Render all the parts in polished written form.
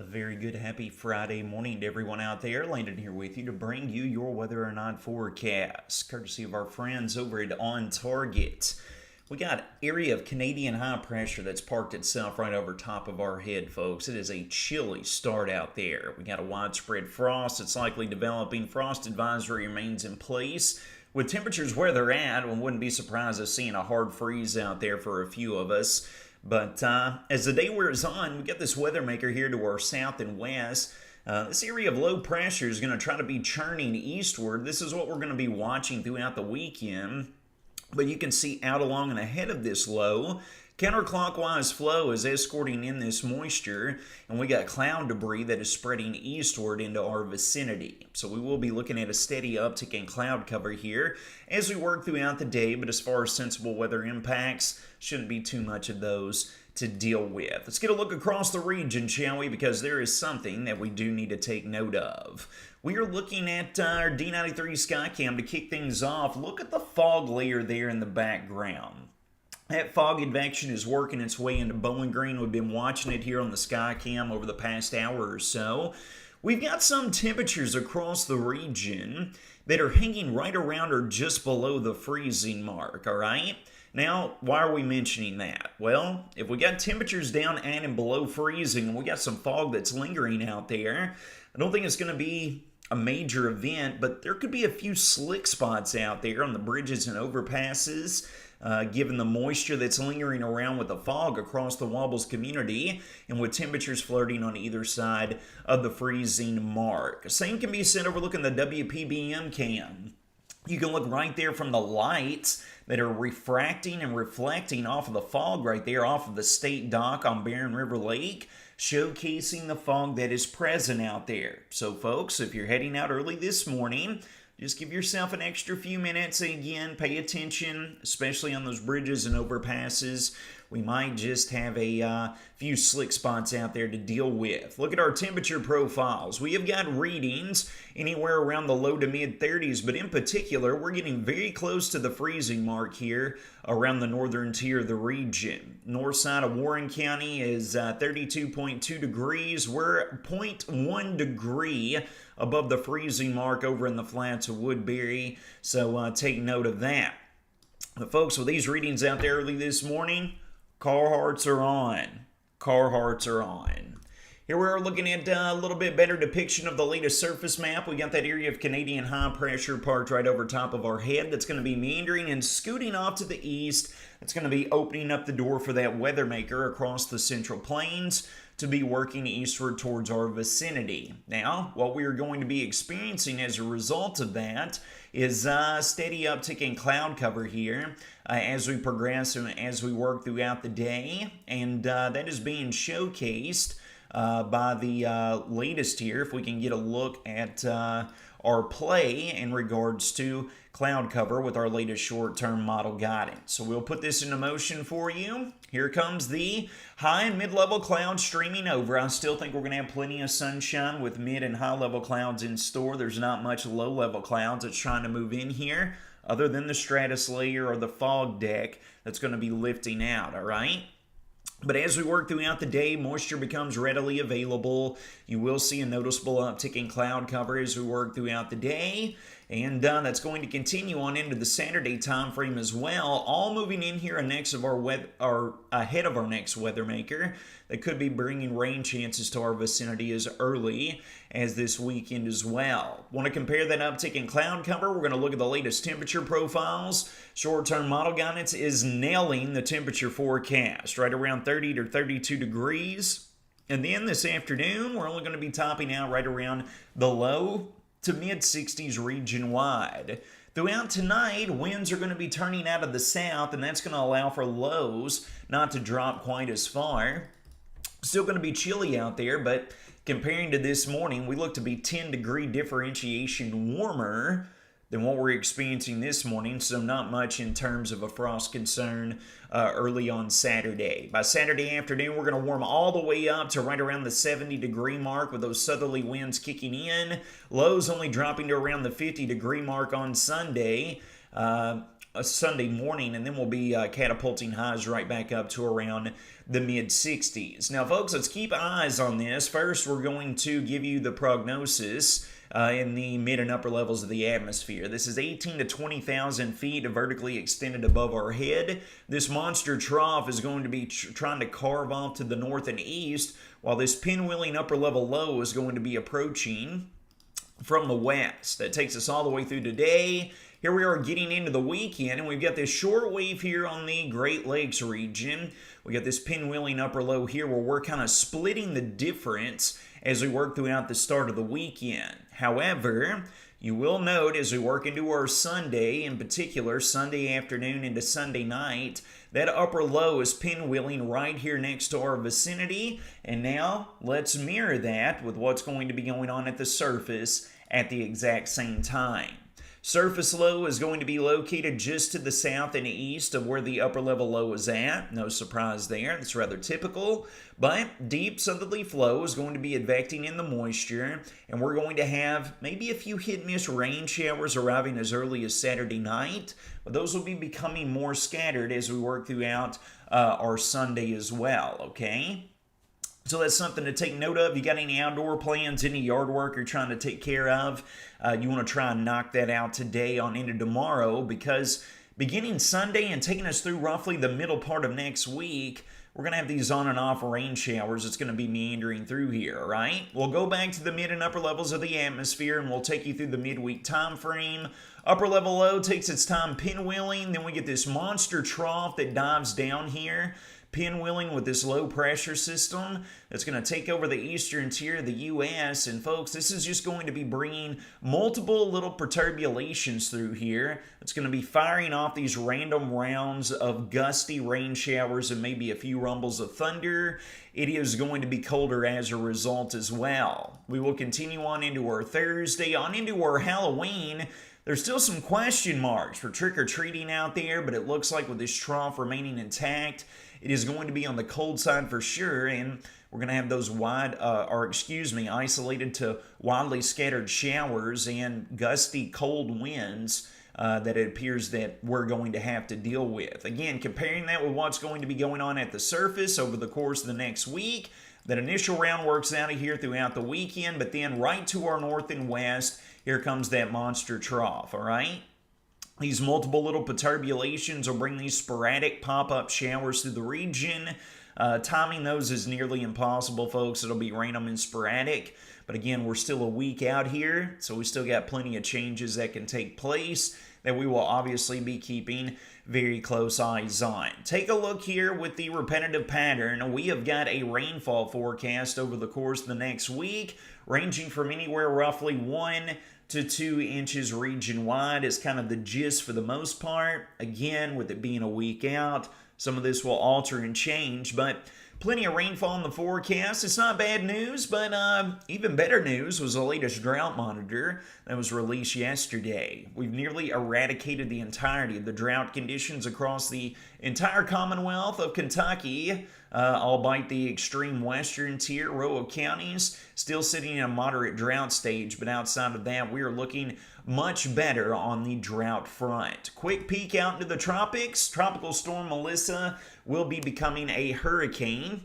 very good, happy Friday morning to everyone out there. Landon here with you to bring you your weather or not forecast, courtesy of our friends over at On Target. We got area of Canadian high pressure that's parked itself right over top of our head, folks. It is a chilly start out there. We got a widespread frost that's likely developing. Frost advisory remains in place. With temperatures where they're at, we wouldn't be surprised to seeing a hard freeze out there for a few of us. But as the day wears on, we got this weather maker here to our south and west. This area of low pressure is going to try to be churning eastward. This is what we're going to be watching throughout the weekend. But you can see out along and ahead of this low, counterclockwise flow is escorting in this moisture, and we got cloud debris that is spreading eastward into our vicinity. So we will be looking at a steady uptick in cloud cover here as we work throughout the day, but as far as sensible weather impacts, shouldn't be too much of those to deal with. Let's get a look across the region, shall we? Because there is something that we do need to take note of. We are looking at our D93 Skycam to kick things off. Look at the fog layer there in the background. That fog advection is working its way into Bowling Green. We've been watching it here on the Skycam over the past hour or so. We've got some temperatures across the region that are hanging right around or just below the freezing mark, all right? Now, why are we mentioning that? Well, if we got temperatures down at and below freezing and we got some fog that's lingering out there, I don't think it's going to be a major event, but there could be a few slick spots out there on the bridges and overpasses, given the moisture that's lingering around with the fog across the Wobbles community and with temperatures flirting on either side of the freezing mark. Same can be said overlooking the WPBM cam. You can look right there from the lights that are refracting and reflecting off of the fog right there off of the state dock on Barren River Lake, showcasing the fog that is present out there. So folks, if you're heading out early this morning, just give yourself an extra few minutes. And again, pay attention, especially on those bridges and overpasses. We might just have a few slick spots out there to deal with. Look at our temperature profiles. We have got readings anywhere around the low to mid 30s, but in particular, we're getting very close to the freezing mark here around the northern tier of the region. North side of Warren County is 32.2 degrees. We're 0.1 degree above the freezing mark over in the flats of Woodbury, so take note of that. But folks, with these readings out there early this morning, Carhartts are on. Carhartts are on. Here we are looking at a little bit better depiction of the latest surface map. We got that area of Canadian high pressure parked right over top of our head that's going to be meandering and scooting off to the east. It's going to be opening up the door for that weather maker across the Central Plains to be working eastward towards our vicinity. Now, what we are going to be experiencing as a result of that is a steady uptick in cloud cover here as we progress and as we work throughout the day, and that is being showcased by the latest here. If we can get a look at our play in regards to cloud cover with our latest short-term model guidance. So we'll put this into motion for you. Here comes the high and mid-level clouds streaming over. I still think we're going to have plenty of sunshine with mid and high-level clouds in store. There's not much low-level clouds that's trying to move in here other than the stratus layer or the fog deck that's going to be lifting out, all right? But as we work throughout the day, moisture becomes readily available. You will see a noticeable uptick in cloud cover as we work throughout the day. And that's going to continue on into the Saturday time frame as well, all moving in here ahead of our next weather maker that could be bringing rain chances to our vicinity as early as this weekend as well. Want to compare that uptick in cloud cover? We're going to look at the latest temperature profiles. Short-term model guidance is nailing the temperature forecast, right around 30 to 32 degrees. And then this afternoon, we're only going to be topping out right around the low to mid-60s region-wide. Throughout tonight, winds are going to be turning out of the south, and that's going to allow for lows not to drop quite as far. Still going to be chilly out there, but comparing to this morning, we look to be 10-degree differentiation warmer than what we're experiencing this morning, so not much in terms of a frost concern early on Saturday. By Saturday afternoon, we're going to warm all the way up to right around the 70-degree mark with those southerly winds kicking in. Lows only dropping to around the 50-degree mark on Sunday. Sunday morning, and then we'll be catapulting highs right back up to around the mid-60s. Now, folks, let's keep eyes on this. First, we're going to give you the prognosis in the mid and upper levels of the atmosphere. This is 18 to 20,000 feet vertically extended above our head. This monster trough is going to be trying to carve off to the north and east, while this pinwheeling upper level low is going to be approaching from the west. That takes us all the way through today. Here we are getting into the weekend, and we've got this short wave here on the Great Lakes region. We got this pinwheeling upper low here where we're kind of splitting the difference as we work throughout the start of the weekend. However, you will note as we work into our Sunday, in particular Sunday afternoon into Sunday night, that upper low is pinwheeling right here next to our vicinity. And now let's mirror that with what's going to be going on at the surface at the exact same time. Surface low is going to be located just to the south and east of where the upper level low is at. No surprise there. That's rather typical. But deep southerly flow is going to be advecting in the moisture, and we're going to have maybe a few hit-and-miss rain showers arriving as early as Saturday night. But those will be becoming more scattered as we work throughout our Sunday as well, okay? So that's something to take note of. You got any outdoor plans, any yard work you're trying to take care of? You want to try and knock that out today on into tomorrow, because beginning Sunday and taking us through roughly the middle part of next week, we're going to have these on and off rain showers. It's going to be meandering through here, right? We'll go back to the mid and upper levels of the atmosphere, and we'll take you through the midweek time frame. Upper level low takes its time pinwheeling. Then we get this monster trough that dives down here, pinwheeling with this low pressure system that's going to take over the eastern tier of the U.S. And folks, this is just going to be bringing multiple little perturbations through here. It's going to be firing off these random rounds of gusty rain showers and maybe a few rumbles of thunder. It is going to be colder as a result as well. We will continue on into our Thursday, on into our Halloween. There's still some question marks for trick-or-treating out there, but it looks like with this trough remaining intact, it is going to be on the cold side for sure, and we're going to have those isolated to widely scattered showers and gusty cold winds that it appears that we're going to have to deal with. Again, comparing that with what's going to be going on at the surface over the course of the next week, that initial round works out of here throughout the weekend, but then right to our north and west, here comes that monster trough, all right? These multiple little perturbations will bring these sporadic pop-up showers through the region. Timing those is nearly impossible, folks. It'll be random and sporadic. But again, we're still a week out here, so we still got plenty of changes that can take place that we will obviously be keeping very close eyes on. Take a look here with the repetitive pattern. We have got a rainfall forecast over the course of the next week, ranging from anywhere roughly 1 to 2 inches region-wide is kind of the gist for the most part. Again, with it being a week out, some of this will alter and change, but plenty of rainfall in the forecast. It's not bad news, but even better news was the latest drought monitor that was released yesterday. We've nearly eradicated the entirety of the drought conditions across the entire Commonwealth of Kentucky, albeit the extreme western tier row of counties still sitting in a moderate drought stage, but outside of that, we are looking much better on the drought front. Quick peek out into the tropics. Tropical storm Melissa will be becoming a hurricane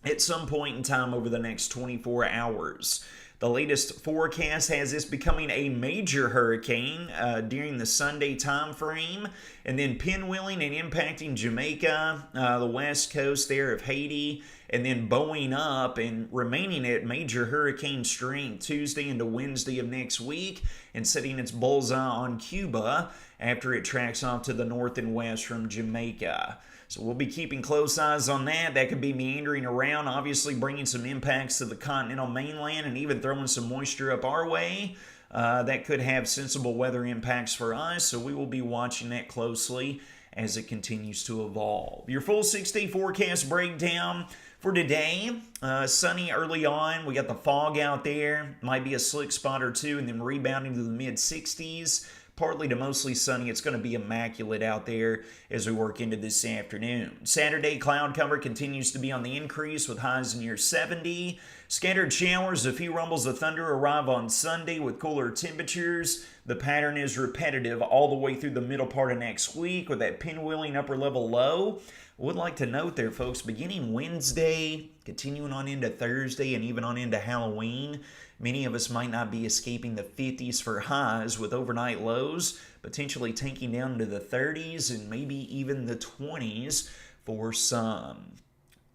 at some point in time over the next 24 hours. The latest forecast has this becoming a major hurricane during the Sunday time frame, and then pinwheeling and impacting Jamaica, the west coast there of Haiti, and then bowing up and remaining at major hurricane strength Tuesday into Wednesday of next week, and setting its bullseye on Cuba after it tracks off to the north and west from Jamaica. So we'll be keeping close eyes on that. That could be meandering around, obviously bringing some impacts to the continental mainland and even throwing some moisture up our way. That could have sensible weather impacts for us, so we will be watching that closely as it continues to evolve. Your full 6-day forecast breakdown for today. Sunny early on. We got the fog out there. Might be a slick spot or two, and then rebounding to the mid-60s. partly to mostly sunny. It's going to be immaculate out there as we work into this afternoon. Saturday, cloud cover continues to be on the increase with highs near 70. Scattered showers, a few rumbles of thunder arrive on Sunday with cooler temperatures. The pattern is repetitive all the way through the middle part of next week with that pinwheeling upper level low. Would like to note there, folks, beginning Wednesday, continuing on into Thursday, and even on into Halloween, many of us might not be escaping the 50s for highs with overnight lows, potentially tanking down into the 30s and maybe even the 20s for some.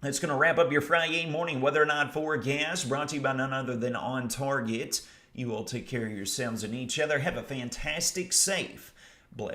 That's going to wrap up your Friday morning weather or not forecast, brought to you by none other than On Target. You all take care of yourselves and each other. Have a fantastic, safe, blessed